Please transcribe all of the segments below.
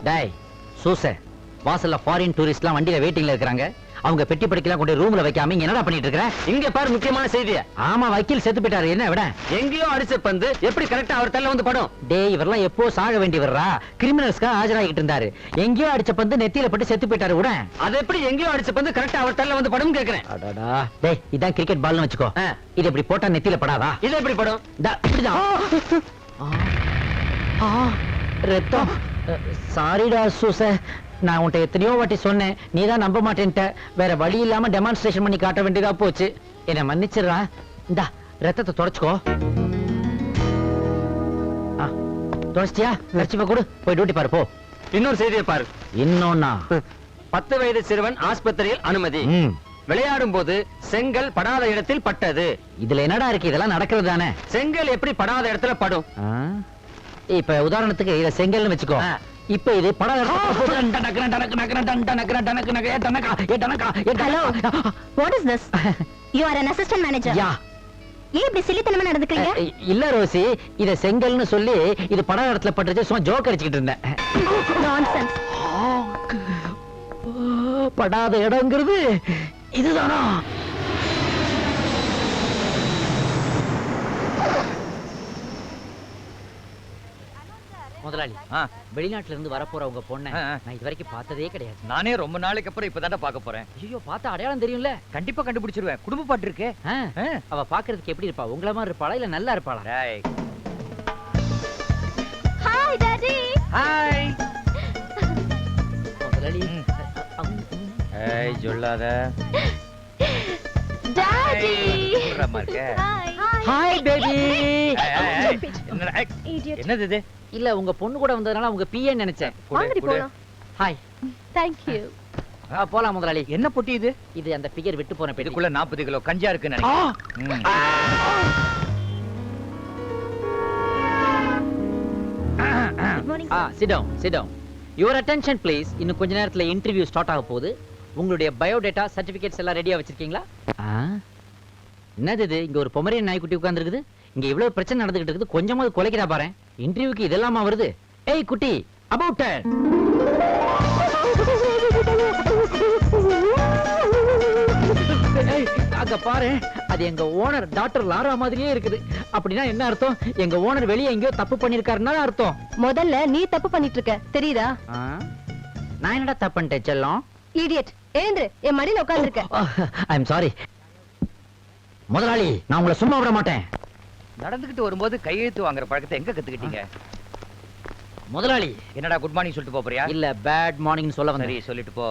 டேய் சூச, வாசல்ல ஃபாரின் டூரிஸ்ட்லாம் வண்டியில வெயிட்டிங்ல இருக்காங்க. அவங்க பெட்டி படிக்கலாம் கொண்டு ரூம்ல வைக்காம இங்க என்னடா பண்ணிட்டு இருக்கற? இங்க பாரு முக்கியமான செய்தி. ஆமா, வக்கீல் செத்து போயிட்டாரு. என்ன விட? எங்கேயோ அடிச்ச பந்து எப்படி கரெக்டா அவர் தள்ள வந்து படும்? டேய் இவரெல்லாம் எப்போ சாக வேண்டியவரா? கிரிமினல்ஸ்க்கு ஆஜராகிட்டு இருந்தாரு. எங்கேயோ அடிச்ச பந்து நெத்தியில பட்டு செத்து போயிட்டாரு. விட அது எப்படி எங்கேயோ அடிச்ச பந்து கரெக்டா அவர் தள்ள வந்து படும் கேக்குறேன். அடடா டேய், இதான் கிரிக்கெட் பால்னு வச்சுக்கோ. இது இப்படி போட்டா நெத்தியில படாதா? இது எப்படி படும்? இப்படிதான். ரத்தம். சாரிடா சூச, நான் உன்கிட்ட எத்தனையோ வாட்டி சொன்னேன், நீதான் நம்ப மாட்டேன்ட்ட. வேற வழி இல்லாம டெமான்ஸ்ட்ரேஷன் பண்ணி காட்ட வேண்டியதா போச்சு. என்ன மன்னிச்சிடுறா. இந்தா ரத்தத்தை தொடச்சுக்கோ. தொடச்சியா? கர்ச்சிப்பை கொடு, போய் டியூட்டி பாரு போ. இன்னொரு செய்தியை பாரு. இன்னொன்னா? 10 வயது சிறுவன் ஆஸ்பத்திரியில் அனுமதி. விளையாடும் போது செங்கல் படாத இடத்தில் பட்டது. இதுல என்னடா இருக்கு? இதெல்லாம் நடக்கிறது தானே. செங்கல் எப்படி படாத இடத்துல படும்? இப்ப உதாரணத்துக்கு இத செங்கல்னு வச்சுக்கோ. இப்ப இது படாத Hello, what is this? You are an assistant manager. யா. ஏன் இப்படி சில்லித்தனமா நடந்துக்கிறீங்க? இல்ல ரோசி, இத செங்கல்னு சொல்லி இது படாத இடத்துல பட்டுச்சு, சும்மா ஜோக் அடிச்சிட்டு இருந்தேன். Nonsense. படாத இடம்ங்கிறது இதுதானா? முதலாளி, வெளிநாட்டுல இருந்து வரப்போற உங்க பொண்ணை நான் இது வரைக்கும் பார்த்ததே கிடையாது. நானே ரொம்ப நாளைக்கு அப்புறம் இப்பதான்டா பார்க்க போறேன். ஐயோ, பார்த்தா அடையாளம் தெரியும்ல? கண்டிப்பா கண்டுபிடிச்சிருவேன். குடும்ப பாட்டு இருக்கே. அவ பாக்குறதுக்கு எப்படி இருப்பா? உங்கள மாதிரி இருப்பாளா இல்ல நல்லா இருப்பாளா? Hi daddy. ஹாய் முதலாளி. ஏய் சொல்லாத. Daddy. Hi baby. என்னது இது? இல்ல உங்க பொண்ணு கூட வந்ததனால உங்க பிஏ நினைச்சேன். வாங்கடி போலாம். ஹாய். Thank you. போலாம் முதலாளி. என்ன பொட்டி இது? இது அந்த ஃபிகர் விட்டு போன பெட்டி. இதுக்குள்ள 40 கிலோ கஞ்சா இருக்குன்னு நினைக்கிறேன். Good morning. sit down, sit down. Your attention please. இன்னும் கொஞ்ச நேரத்துல இன்டர்வியூ ஸ்டார்ட் ஆக போகுது. உங்களுடைய பயோடேட்டா சர்டிபிகேட்ஸ் எல்லாம் ரெடியா வச்சிருக்கீங்களா? என்னது இது? இங்க ஒரு பொமரியன் நாய்க்குட்டி உட்கார்ந்திருக்குது. இங்க இவ்வளவு பிரச்சனை நடந்துகிட்டு இருக்குது, கொஞ்சமாவது குலைக்கிறா பாரு. இன்டர்வியூக்கு இதெல்லாமா வருது? ஏய் குட்டி, அபௌட் அங்க பாரு, அது எங்க ஓனர் டாக்டர் லாரா மாதிரியே இருக்குது. அப்படின்னா என்ன அர்த்தம்? எங்க ஓனர் வெளியே எங்கேயோ தப்பு பண்ணிருக்காருன்னா அர்த்தம். முதல்ல நீ தப்பு பண்ணிட்டு இருக்க தெரியுதா? நான் என்னடா தப்பு பண்ணிட்டேன் செல்லம்? Idiot. ஏந்திரு, என் மடியில உட்கார்ந்திருக்க. ஐ அம் சாரி. முதலாளி, நான் உங்களை சும்மா விட மாட்டேன். நடந்துகிட்டு வரும்போது கையெழுத்து வாங்குற பழக்கத்தை எங்க கத்துக்கிட்டீங்க? முதலாளி. என்னடா குட் மார்னிங் சொல்லிட்டு போறியா? இல்ல பேட் மார்னிங் சொல்ல வந்தேன். சரி சொல்லிட்டு போ.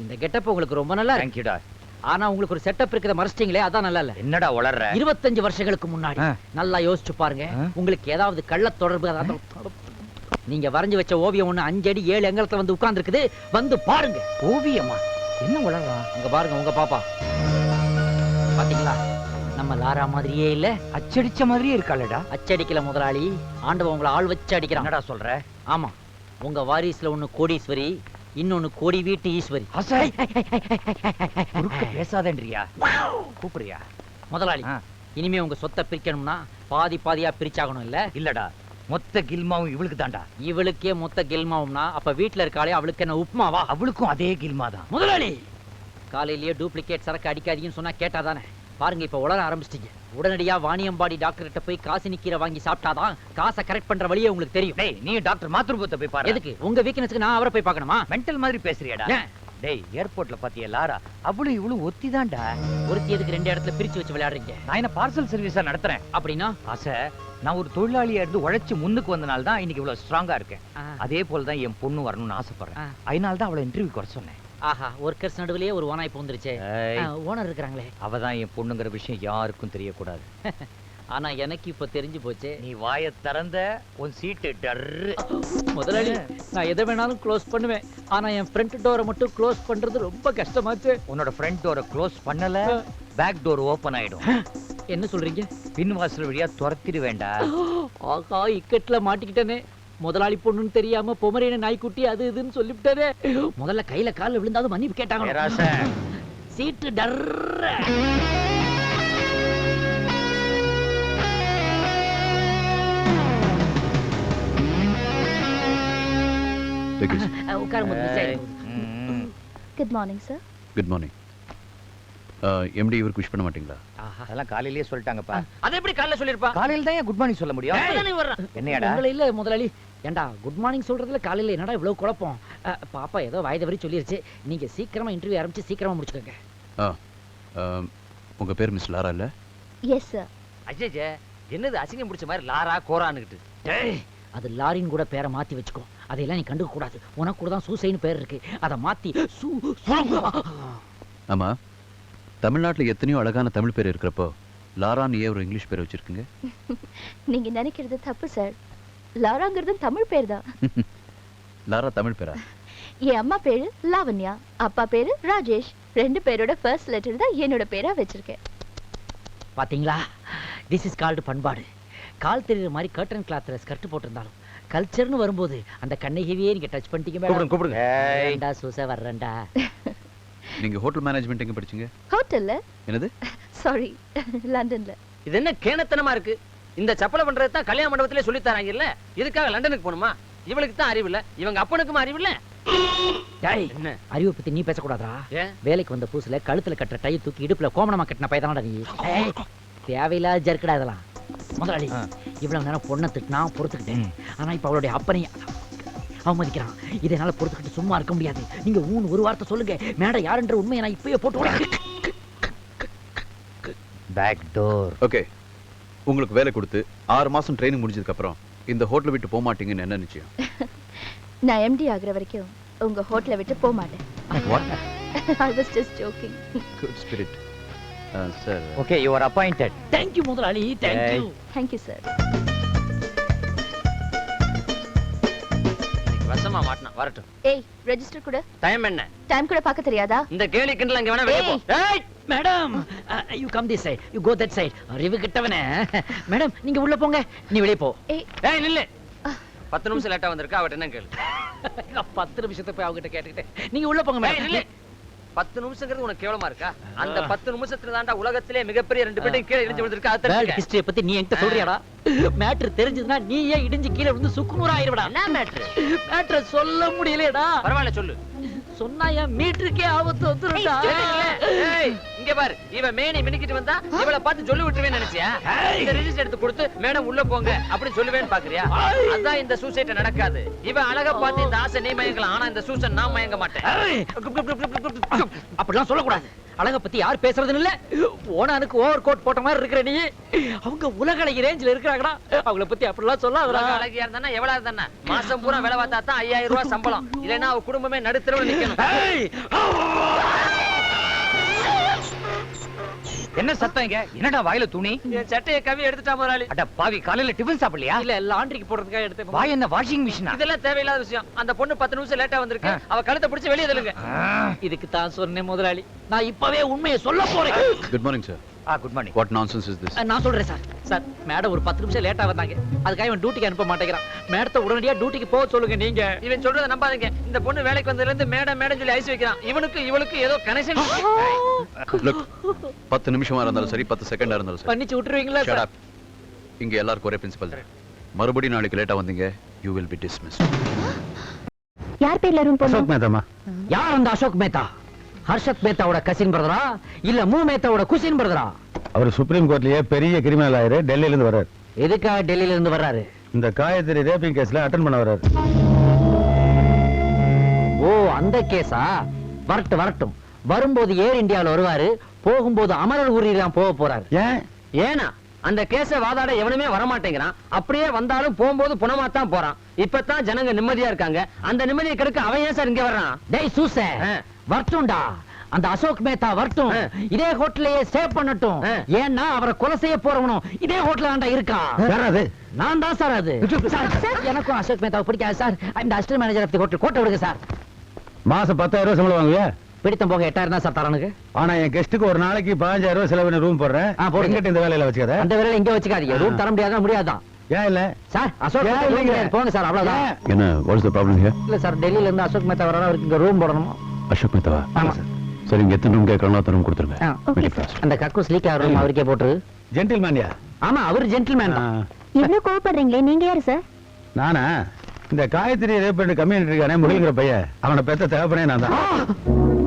இந்த கெட்டப் உங்களுக்கு ரொம்ப நல்லா இருக்கு. Thank you டா. ஆனா உங்களுக்கு ஒரு செட்டப் இருக்குத மறச்சிட்டீங்களே, அதான் நல்லா இல்ல. என்னடா உளறற? 25 வருஷங்களுக்கு முன்னாடி நல்லா யோசிச்சு பாருங்க. உங்களுக்கு ஏதாவது கள்ள தொடர்பு நீங்க வரைஞ்சு வச்ச ஓவியம் ஒண்ணு 5 அடி 7 அங்குலத்துல வந்து உட்கார்ந்து இருக்குது. வந்து பாருங்க. ஓவியமா? என்ன உளறறா? அங்க பாருங்க உங்க பாப்பா. பாத்தீங்களா? நம்ம லாரா மாதிரியே இல்ல? அச்சடிச்ச மாதிரியே இருக்காளடா. அச்சடிக்கல முதலாளி, ஆண்டவன் உங்களை ஆள் வச்சு அடிக்கிறான். என்னடா சொல்ற? ஆமா, உங்க வாரிசுல ஒண்ணு கோடீஸ்வரி, இன்னொன்னு கோடி வீட்டு ஈஸ்வரி. பேசாதேன்றியா? கூப்பிடுறியா? முதலாளி, இனிமே உங்க சொத்தை பிரிக்கணும்னா பாதி பாதியா பிரிச்சாகணும் இல்ல? இல்லடா, மொத்த கில்மாவும் இவளுக்கு தான்டா. இவளுக்கே மொத்த கில்மாவும்னா அப்ப வீட்டுல இருக்காளே அவளுக்கு என்ன உப்புமாவா? அவளுக்கும் அதே கில்மா தான். முதலாளி, காலையிலேயே டூப்ளிகேட் சரக்கு அடிக்காதீங்கன்னு சொன்னா கேட்டாதானே? பாருங்க இப்ப உளர ஆரம்பிச்சிட்டீங்க. உடனடியா வாணியம்பாடி டாக்டர் கிட்ட போய் காசினி கீரை வாங்கி சாப்பிட்டாதான் காசை கரெக்ட் பண்ற வழியே உங்களுக்கு தெரியும். டேய், நீ டாக்டர் மாத்ருபத்தை போய் பாரு. எதுக்கு? உங்க வீக்னஸ்க்கு நான் அவரை போய் பார்க்கணுமா? மென்டல் மாதிரி பேசுறியாடா? டேய், ஏர்போர்ட்ல பாத்தியா லாரா? அவளும் இவளும் ஒத்திதான்டா. ஒருத்தி எதுக்கு 2 இடத்துல பிரிச்சு வச்சு விளையாடுறீங்க? நான் என்ன பார்சல் சர்வீஸா நடத்துறேன்? அப்படின்னா ஆசை, நான் ஒரு தொழிலாளியா இருந்து உழைச்சு முன்னுக்கு வந்தனால தான் இன்னைக்கு இவ்வளவு ஸ்ட்ராங்கா இருக்கேன். அதே போல தான் என் பொண்ணு வரணும்னு ஆசைப்படுறேன். அதனால தான் அவளை இன்டர்வியூ வர சொன்னேன். ஆஹா, ஒர்க்கர்ஸ் நடுவுலயே ஒரு ஓனாய் பூந்துருச்சே. ஓனர் இருக்காங்களே. அவதான் என் பொண்ணுங்கிற விஷயம் யாருக்கும் தெரியக்கூடாது. ஆனா எனக்கு இப்ப தெரிஞ்சு போச்சு. நீ வாயை திறந்த உன் சீட்டு டர்ரு. முதலாளி, நான் எதை வேணாலும் க்ளோஸ் பண்ணுவேன். ஆனா என் ஃப்ரண்ட் டோரை மட்டும் க்ளோஸ் பண்றது ரொம்ப கஷ்டமாச்சு. உன்னோட ஃப்ரண்ட் டோரை க்ளோஸ் பண்ணல, பேக் டோர் ஓபன் ஆயிடும். என்ன சொல்றீங்க? பின் வாசல் வழியா துரத்திடு வேண்டாம். ஆகா, இக்கட்ல மாட்டிக்கிட்டனே. முதலாளி பொண்ணுன்னு தெரியாம பொமரேன நாய்க்குட்டி அது இதுன்னு சொல்லிவிட்டாரே. முதல்ல கையில கால்ல விழுந்தாலும் மன்னிப்பு கேட்டாங்க. சீட்டு டர்ற. Take it. உட்காருங்க மிஸ் ஆயிடும். Good morning sir. Good morning. MD இவருக்கு விஷ் பண்ண மாட்டீங்களா? ஆஹா. அதெல்லாம் காலையிலேயே சொல்லிட்டாங்கப்பா. அதை எப்படி காலைல சொல்லிருப்பா? காலையில தான் குட் மார்னிங் சொல்ல முடியும். தானே வர்றான். என்னையாடா? உங்களை இல்ல முதலாளி. ஏண்டா குட் மார்னிங் சொல்றதுல காலையில என்னடா இவ்வளவு குழப்பம்? பாப்பா ஏதோ வாய் தவறி சொல்லிருச்சு. நீங்க சீக்கிரமா இன்டர்வியூ ஆரம்பிச்சு சீக்கிரமா முடிச்சுக்கோங்க. உங்க பேர் மிஸ் லாரா இல்ல? Yes sir. அஜய் என்னது அசிங்கம் பிடிச்ச மாதிரி லாரா கோரான்னுகிட்டு. டேய், அது லாரின் கூட பேரை மாத்தி வச்சுக்கோ. அதையெல்லாம் நீ கண்டுக்க கூடாது. உனக்கு கூட தான் சூசைன்னு பேர் இருக்கு. அதை மாத்தி ஆமா, தமிழ்நாட்டுல எத்தனையோ அழகான தமிழ் பேர் இருக்கிறப்போ லாரான்னு ஏன் ஒரு இங்கிலீஷ் பேர் வச்சிருக்கீங்க? நீங்க நினைக்கிறது தப்பு சார். லாராங்கிறது தமிழ் பேர் தான். லாரா தமிழ் பேரா? என் அம்மா பேரு லாவண்யா, அப்பா பேரு ராஜேஷ். ரெண்டு பேரோட ஃபர்ஸ்ட் லெட்டர் தான் என்னோட பேரா வச்சிருக்கேன். பாத்தீங்களா? திஸ் இஸ் கால்டு பண்பாடு. கால் தெரியுற மாதிரி கர்டன் கிளாத்ல ஸ்கர்ட் போட்டிருந்தாலும் கல்ச்சர்னு வரும்போது அந்த கண்ணகிவியே நீங்க டச் பண்ணிட்டீங்க மேடம். கூப்பிடுங்க. வேண்டா சூசை வர்றேன்டா. நீங்க ஹோட்டல் மேனேஜ்மெண்ட் எங்க படிச்சீங்க? ஹோட்டல்ல? என்னது? சாரி, லண்டன்ல. இது என்ன கேணத்தனமா இருக்கு? இந்த சப்பலை பண்றது தான் கல்யாண மண்டபத்திலே சொல்லி தராங்க இல்ல? இதுக்காக லண்டனுக்கு போகணுமா? இவளுக்கு தான் அறிவு இல்ல, இவங்க அப்பனுக்கும் அறிவு இல்ல. டேய், என்ன அறிவை பத்தி நீ பேசக்கூடாதா? ஏன்? வேலைக்கு வந்த புதுசுல கழுத்துல கட்டுற டை தூக்கி இடுப்புல கோமணமா கட்டின பையதானடா நீ. ஏய், தேவையில்லாத ஜர்க்கடா இதெல்லாம். முதலாளி, இவ்வளவு நேரம் பொண்ணை திட்டினா பொறுத்துக்கிட்டேன். ஆனா இப்ப அவளுடைய அப்பனை அவமதிக்கிறான். இதை என்னால பொறுத்துக்கிட்டு சும்மா இருக்க முடியாது. நீங்க ஒரு வார்த்தை சொல்லுங்க. மேடம் யாருன்ற உண்மையை நான் இப்பயே போட்டு பேக் டோர். ஓகே, உங்களுக்கு வேலை கொடுத்து 6 மாசம் ட்ரைனிங் முடிஞ்சதுக்கு அப்புறம் இந்த ஹோட்டலை விட்டு போக மாட்டீங்கன்னு என்ன நிச்சயம்? நான் எம்டி ஆகுற வரைக்கும் உங்க ஹோட்டலை விட்டு போக மாட்டேன். I was just joking. Good spirit. Sir, okay, you are appointed. Thank you முதலாளி. Thank you. Thank you, sir. வசமா மாட்டணும் வரட்டும். ஏய், ரெஜிஸ்டர் கூட. டைம் என்ன? டைம் கூட பார்க்க தெரியாதா? இந்த கேலி கிண்டல் அங்க வேணா வெளிய போ. ஏய் madam, you come this side, you go that side. அறிவு கிட்டவனே. மேடம் நீங்க உள்ள போங்க, நீ வெளிய போ. ஏய், ஏய் நில்லு. 10 நிமிஷம் லேட்டா வந்திருக்கா, அவட்ட என்ன கேளு? 10 நிமிஷத்தை போய் அவகிட்ட கேட்டுக்கிட்டேன். நீங்க உள்ள போங்க ஏய் நில்லு. மேடம். 10 நிமிஷங்கிறது உனக்கு கேவலமா இருக்கா? அந்த 10 நிமிஷத்துல தான்டா உலகத்திலே மிகப்பெரிய 2 பேரும் கீழே இடிஞ்சு விழுந்திருக்கா. வேர்ல்ட் அத ஹிஸ்டரியை பத்தி நீ என்கிட்ட சொல்றியாடா? மேட்டர் தெரிஞ்சதுன்னா நீ ஏன் இடிஞ்சு கீழே விழுந்து சுக்குநூறா ஆயிருவடா. என்ன மேட்ரு? மேட்டரை சொல்ல முடியலடா. பரவாயில்ல சொல்லு. சொன்னா என் மீட்டருக்கே ஆபத்து வந்துருடா. ஏய் இங்க பாரு, இவ மேனி மினிக்கிட்டு வந்தா இவள பார்த்து சொல்லி விட்டுருவேன்னு நினைச்சியா? இந்த ரெஜிஸ்டர் எடுத்து கொடுத்து மேடம் உள்ள போங்க அப்படி சொல்லுவேன்னு பாக்குறியா? அதான் இந்த சூசைட் நடக்காது. இவ அழகா பார்த்து இந்த ஆசை நீ மயங்கலாம், ஆனா இந்த சூசன் நான் மயங்க மாட்டேன். அப்படிலாம் சொல்லக்கூடாது. அழக பத்தி யார் பேசுறதுன்னு இல்ல. ஓனானுக்கு ஓவர் கோட் போட்ட மாதிரி இருக்கிற நீ. அவங்க உலக அழகி ரேஞ்சில இருக்கிறாங்கடா. அவங்கள பத்தி அப்படிலாம் சொல்லாதடா. உலக அழகியா இருந்தா எவ்வளவு இருந்தா மாசம் பூரா வேலை பார்த்தா தான் 5000 ரூபாய் சம்பளம். இல்லைன்னா அவ குடும்பமே நடுத்தரவுல நிக்கணும். என்ன சத்தம் இங்க? என்னடா வாயில துணி? என் சட்டையை கவி எடுத்துட்டா முதலாளி. அட பாவி, காலையில டிபன் சாப்பிடலையா? இல்ல லாண்டரிக்கு போடுறதுக்காக எடுத்து. வாய் என்ன வாஷிங் மிஷினா? இதெல்லாம் தேவையில்லாத விஷயம். அந்த பொண்ணு 10 நிமிஷம் லேட்டா வந்திருக்கு. அவ கழுத்தை பிடிச்சு வெளியே தள்ளுங்க. இதுக்கு தான் சொன்னேன் முதலாளி, நான் இப்பவே உண்மையை சொல்ல போறேன். Good morning sir. Good morning. What nonsense is this? நான் சொல்றேன் சார். சார், மேடம் ஒரு 10 நிமிஷம் லேட்டா வந்தாங்க. அதுக்காக இவன் டியூட்டிக்கு அனுப்ப மாட்டேங்கிறான். மேடத்தை உடனடியா டியூட்டிக்கு போக சொல்லுங்க நீங்க. இவன் சொல்றத நம்பாதீங்க. இந்த பொண்ணு வேலைக்கு வந்ததுல இருந்து மேடம் மேடம் சொல்லி ஐஸ் வைக்கிறான். இவனுக்கு ஏதோ கனெக்ஷன். லுக், 10 நிமிஷமா இருந்தாலும் சரி, 10 செகண்டா இருந்தாலும் சரி. பண்ணிச்சு விட்டுருவீங்களா Shut சார்? up. இங்க எல்லாருக்கும் ஒரே பிரின்சிபல் தான். மறுபடியும் நாளைக்கு லேட்டா வந்தீங்க, you will be dismissed. யார் பேர்ல ரூம் போறோம்? மேதாமா. யார் அந்த அசோக் மேத்தா? ஹர்ஷத் மேத்தாவோட கசின் பிரதரா இல்ல மூ மேத்தாவோட குசின் பிரதரா? அவர் சுப்ரீம் கோர்ட்லயே பெரிய கிரிமினல் ஆயரு, டெல்லியில இருந்து வர்றாரு. எதுக்காக டெல்லியில இருந்து வர்றாரு? இந்த காயத்ரி ரேப்பிங் கேஸ்ல அட்டெண்ட் பண்ண வர்றாரு. ஓ, அந்த கேஸா? வரட்டும். வரும்போது ஏர் இந்தியாவுல வருவாரு, போகும்போது அமரர் ஊரிலாம் போக போறாரு. ஏன்? ஏனா அந்த கேஸ வாதாட எவனுமே வர மாட்டேங்கிறான். அப்படியே வந்தாலும் போகும்போது புனமாத்தான் போறான். இப்பதான் ஜனங்க நிம்மதியா இருக்காங்க. அந்த நிம்மதியை கெடுக்க அவன் ஏன் சார் இங்க வர்றான்? டேய் சூச, வரட்டும்டா. அந்த அசோக் மேத்தா வரட்டும். இதே ஹோட்டலையே ஸ்டே பண்ணட்டும். ஏன்னா அவரை கொலை செய்ய போறவனும் இதே ஹோட்டல்ல தான்டா இருக்கான். நான் தான் சார் அது. சார், எனக்கும் அசோக் மேத்தாவை பிடிக்காது சார். இந்த assistant manager of the hotel கோட்டை விடுங்க சார். மாசம் 10,000 ரூபாய் சம்பளம் வாங்குவியா? பிடித்தம் போக 8,000 தான் சார் தரனுக்கு. ஆனா என் கெஸ்ட்டுக்கு ஒரு நாளைக்கு 15,000 ரூபாய் செலவு ரூம் போடுறேன். போடுங்க. எங்கிட்ட இந்த வேலையில வச்சுக்காத. அந்த வேலையில இங்க வச்சுக்காதீங்க. ரூம் தர முடியாதான். ஏன் இல்ல? சார், அசோக் ஏன் மேத்தா இல்லைங்க? போங்க சார், அவ்வளவுதான். என்ன, what is the problem here? இல்ல சார், டெல்லியில இருந்து அசோக் மேத்தா வராரு, அவருக்கு இங்க ரூம் போடணும். அசோக் மேத்தாவா? ஆமா. சரி, இங்க எத்தனை ரூம் கேட்கறாங்களோ அத்தனை ரூம் கொடுத்துருங்க. Okay, Very sir. fast. அந்த கக்கூஸ் லீக் ஆகிற ரூம் அவருக்கே போட்டுரு. ஜென்டில்மேன்யா? ஆமா, அவர் ஜென்டில்மேன் தான். இவ்ளோ கோவப்படுறீங்களே, நீங்க யாரு சார்? நானா? இந்த காயத்ரி ரேப் பண்ணி கம்யூனிட்டி இருக்கானே முகில்ங்கிற பையன் அவனை பெத்த தகப்பனே நான் தான்